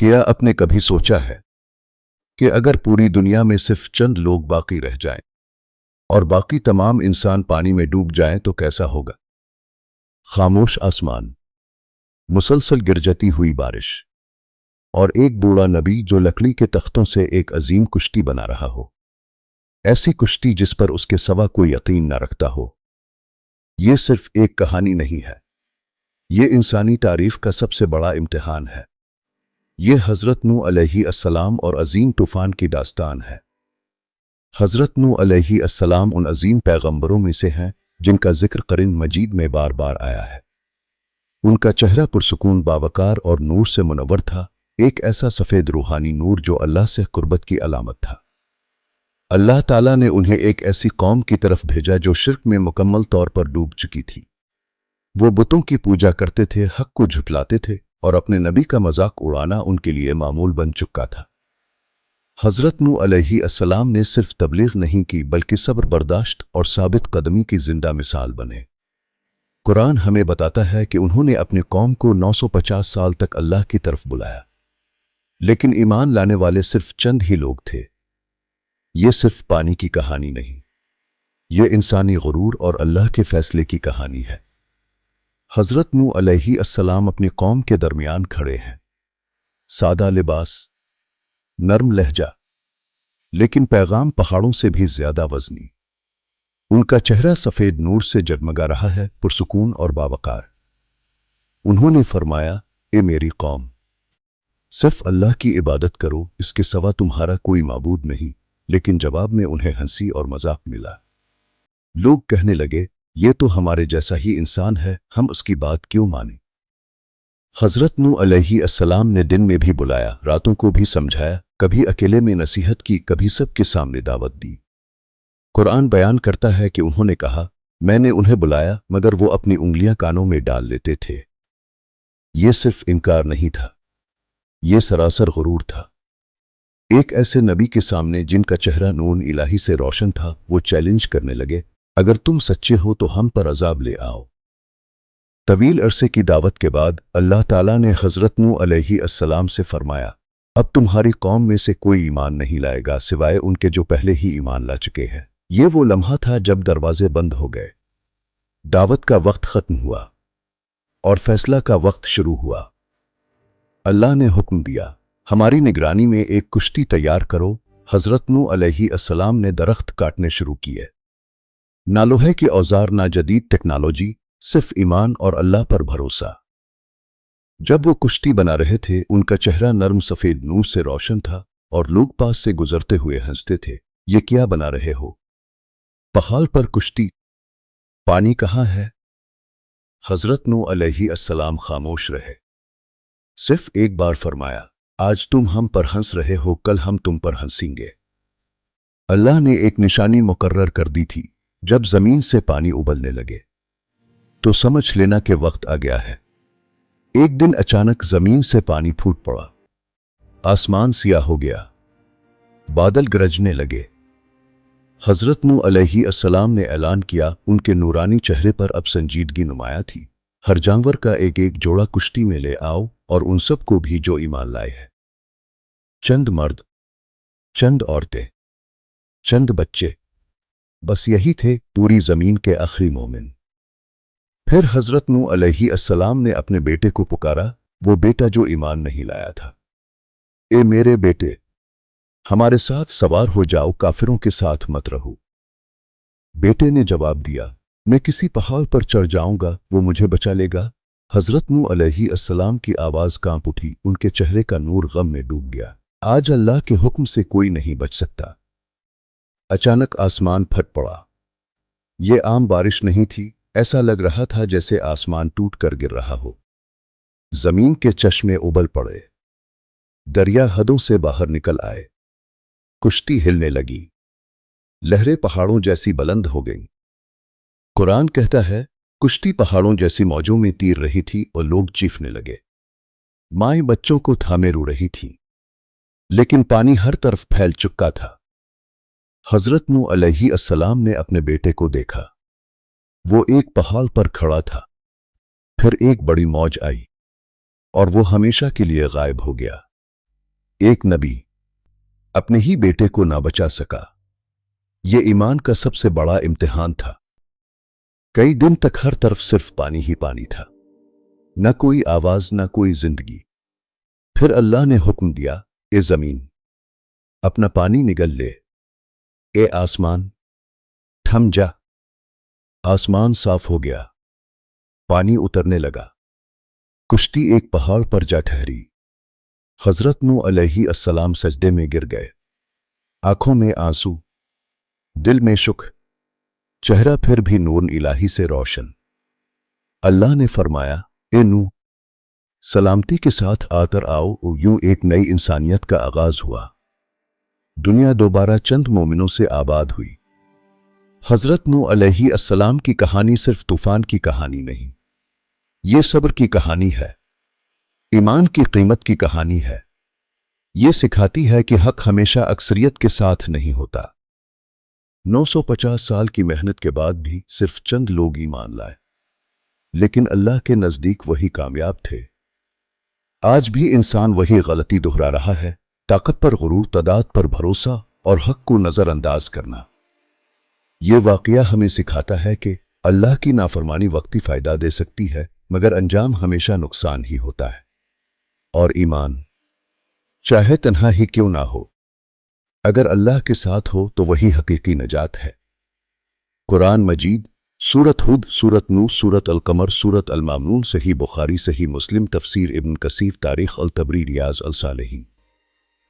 क्या आपने कभी सोचा है कि अगर पूरी दुनिया में सिर्फ चंद लोग बाकी रह जाएं और बाकी तमाम इंसान पानी में डूब जाएं तो कैसा होगा? खामोश आसमान, मुसलसल गिरजती हुई बारिश और एक बूढ़ा नबी जो लकड़ी के तख्तों से एक अजीम कुश्ती बना रहा हो। ऐसी कुश्ती जिस पर उसके सिवा कोई यकीन न रखता हो। ये सिर्फ एक कहानी नहीं है, ये इंसानी तारीफ का सबसे बड़ा इम्तिहान है। ये हजरत नूह अलैहिस्सलाम और अजीम तूफान की दास्तान है। हजरत नूह अलैहिस्सलाम उन अजीम पैगंबरों में से हैं जिनका जिक्र कुरान मजीद में बार बार आया है। उनका चेहरा पुरसुकून, बावकार और नूर से मुनव्वर था, एक ऐसा सफ़ेद रूहानी नूर जो अल्लाह से कुर्बत की अलामत था। अल्लाह ताला ने उन्हें एक ऐसी कौम की तरफ भेजा जो शिर्क में मुकम्मल तौर पर डूब चुकी थी। वो बुतों की पूजा करते थे, हक को झुठलाते थे और अपने नबी का मजाक उड़ाना उनके लिए मामूल बन चुका था। हजरत नूह अलैहिस्सलाम ने सिर्फ तबलीग नहीं की बल्कि सब्र, बर्दाश्त और साबित कदमी की जिंदा मिसाल बने। कुरान हमें बताता है कि उन्होंने अपनी कौम को 950 साल तक अल्लाह की तरफ बुलाया, लेकिन ईमान लाने वाले सिर्फ चंद ही लोग थे। ये सिर्फ पानी की कहानी नहीं, ये इंसानी गुरूर और अल्लाह के फैसले की कहानी है। हजरत नूह अलैहिस्सलाम अपनी कौम के दरमियान खड़े हैं, सादा लिबास, नर्म लहजा, लेकिन पैगाम पहाड़ों से भी ज्यादा वजनी। उनका चेहरा सफेद नूर से जगमगा रहा है, पुरसुकून और बावकार। उन्होंने फरमाया, ए मेरी कौम, सिर्फ अल्लाह की इबादत करो, इसके सिवा तुम्हारा कोई माबूद नहीं। लेकिन जवाब में उन्हें हंसी और मजाक मिला। लोग कहने लगे, ये तो हमारे जैसा ही इंसान है, हम उसकी बात क्यों माने? हजरत नूह अलैहिस्सलाम ने दिन में भी बुलाया, रातों को भी समझाया, कभी अकेले में नसीहत की, कभी सबके सामने दावत दी। कुरान बयान करता है कि उन्होंने कहा, मैंने उन्हें बुलाया मगर वो अपनी उंगलियां कानों में डाल लेते थे। ये सिर्फ इनकार नहीं था, ये सरासर गुरूर था। एक ऐसे नबी के सामने जिनका चेहरा नूर इलाही से रोशन था, वो चैलेंज करने लगे, अगर तुम सच्चे हो तो हम पर अजाब ले आओ। तवील अरसे की दावत के बाद अल्लाह ताला ने हजरत नूह अलैहिस्सलाम से फरमाया, अब तुम्हारी कौम में से कोई ईमान नहीं लाएगा सिवाय उनके जो पहले ही ईमान ला चुके हैं। ये वो लम्हा था जब दरवाजे बंद हो गए, दावत का वक्त खत्म हुआ और फैसला का वक्त शुरू हुआ। अल्लाह ने हुक्म दिया, हमारी निगरानी में एक कुश्ती तैयार करो। हजरत नूह अलैहिस्सलाम ने दरख्त काटने शुरू किए। ना लोहे के औजार, ना जदीद टेक्नोलॉजी, सिर्फ ईमान और अल्लाह पर भरोसा। जब वो कुश्ती बना रहे थे, उनका चेहरा नर्म सफेद नूर से रोशन था और लोग पास से गुजरते हुए हंसते थे, ये क्या बना रहे हो? पहाड़ पर कुश्ती, पानी कहाँ है? हजरत नूह अलैहिस्सलाम खामोश रहे। सिर्फ एक बार फरमाया, आज तुम हम पर हंस रहे हो, कल हम तुम पर हंसेंगे। अल्लाह ने एक निशानी मुकर्रर कर दी थी, जब जमीन से पानी उबलने लगे तो समझ लेना कि वक्त आ गया है। एक दिन अचानक जमीन से पानी फूट पड़ा, आसमान सियाह हो गया, बादल गरजने लगे। हजरत नूह अलैहिस्सलाम ने ऐलान किया, उनके नूरानी चेहरे पर अब संजीदगी नुमाया थी, हर जानवर का एक एक जोड़ा कुश्ती में ले आओ और उन सब को भी जो ईमान लाए हैं। चंद मर्द, चंद औरतें, चंद बच्चे, बस यही थे पूरी जमीन के आखिरी मोमिन। फिर हजरत नूह अलैहिस्सलाम ने अपने बेटे को पुकारा, वो बेटा जो ईमान नहीं लाया था। ए मेरे बेटे, हमारे साथ सवार हो जाओ, काफिरों के साथ मत रहो। बेटे ने जवाब दिया, मैं किसी पहाड़ पर चढ़ जाऊंगा, वो मुझे बचा लेगा। हजरत नूह अलैहिस्सलाम की आवाज कांप उठी, उनके चेहरे का नूर गम में डूब गया। आज अल्लाह के हुक्म से कोई नहीं बच सकता। अचानक आसमान फट पड़ा। ये आम बारिश नहीं थी, ऐसा लग रहा था जैसे आसमान टूट कर गिर रहा हो। जमीन के चश्मे उबल पड़े, दरिया हदों से बाहर निकल आए, कुश्ती हिलने लगी, लहरें पहाड़ों जैसी बुलंद हो गईं। कुरान कहता है, कुश्ती पहाड़ों जैसी मौजों में तीर रही थी और लोग चीखने लगे। माएं बच्चों को थामे रो रही थीं, लेकिन पानी हर तरफ फैल चुका था। हजरत नूह अलैहिस्सलाम ने अपने बेटे को देखा, वो एक पहाड़ पर खड़ा था। फिर एक बड़ी मौज आई और वो हमेशा के लिए गायब हो गया। ایک नबी अपने ही बेटे को ना बचा सका। ये ईमान का सबसे बड़ा इम्तिहान था। कई दिन तक हर तरफ सिर्फ पानी ही पानी था, न कोई आवाज न कोई जिंदगी। फिर अल्लाह ने हुक्म दिया, ए जमीन अपना पानी निगल ले, ए आसमान थम जा। आसमान साफ हो गया, पानी उतरने लगा। कुश्ती एक पहाड़ पर जा ठहरी। हजरत नूह अलैहि अस्सलाम सजदे में गिर गए, आंखों में आंसू, दिल में शुक, चेहरा फिर भी नूर इलाही से रोशन। अल्लाह ने फरमाया, ए नूह सलामती के साथ आकर आओ। यूं एक नई इंसानियत का आगाज हुआ। दुनिया दोबारा चंद मोमिनों से आबाद हुई। हजरत नूह अलैहि अस्सलाम की कहानी सिर्फ तूफान की कहानी नहीं, ये सब्र की कहानी है, ईमान की कीमत की कहानी है। ये सिखाती है कि हक हमेशा अक्सरियत के साथ नहीं होता। 950 साल की मेहनत के बाद भी सिर्फ चंद लोग ईमान लाए, लेकिन अल्लाह के नजदीक वही कामयाब थे। आज भी इंसान वही गलती दोहरा रहा है, ताकत पर गुरूर, तादाद पर भरोसा और हक को नजरअंदाज करना। ये वाकया हमें सिखाता है कि अल्लाह की नाफरमानी वक्ती फायदा दे सकती है, मगर अंजाम हमेशा नुकसान ही होता है। और ईमान चाहे तन्हा ही क्यों ना हो, अगर अल्लाह के साथ हो तो वही हकीकी नजात है। कुरान मजीद, सूरत हुद, सूरत नूह, सूरत अल कमर, सूरत अल मामून, सही बुखारी, सही मुस्लिम, तफसीर इब्न कसीर, तारीख अल तबरी, रियाज अल सालेहीन।